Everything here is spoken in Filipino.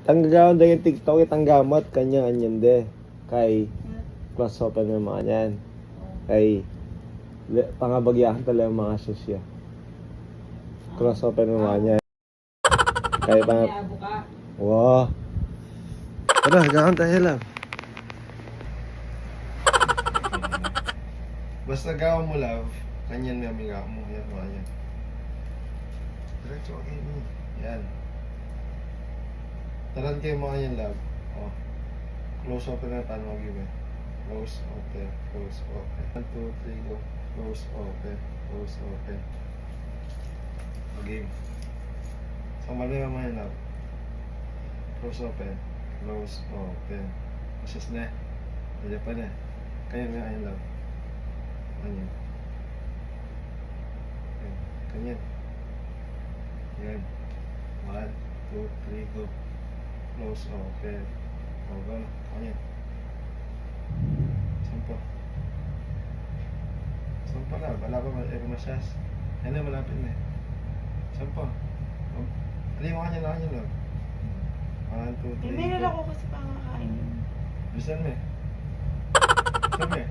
Tanggawan din yung TikTok itang gamot kanya anyan de. Kay close open ng mga yan. Kay pangabagyahan talaga yung mga susya. Cross open ng mga yan. Kay pang... Wow. Tara, gawin tayo lang. Basta gawa mo love, kanyan may amiga mo. Yan, mga yan. Diretso kayo mo. Yan. Taran kayo mga yan love. Oh. Close open na paano mag-iwi. Close open, close open. 1, 2, 3, go. Close open, close open. Okay. So, mali naman yan love. Close open, close open. Masas na. Hindi pa na. Kaya may ayan love. Kanyan. Kanyan. Yan. 1, 2, 3, go. Close open. O, go. Kanyan. Sampo. Sampo na. Wala pa masas. Yan na, malapit na. Sampo. Hindi mo kanyan na kanyan love. 1, 2, 3, Meron go. ako kasi pangakain. Bisan mo eh. Sabi eh.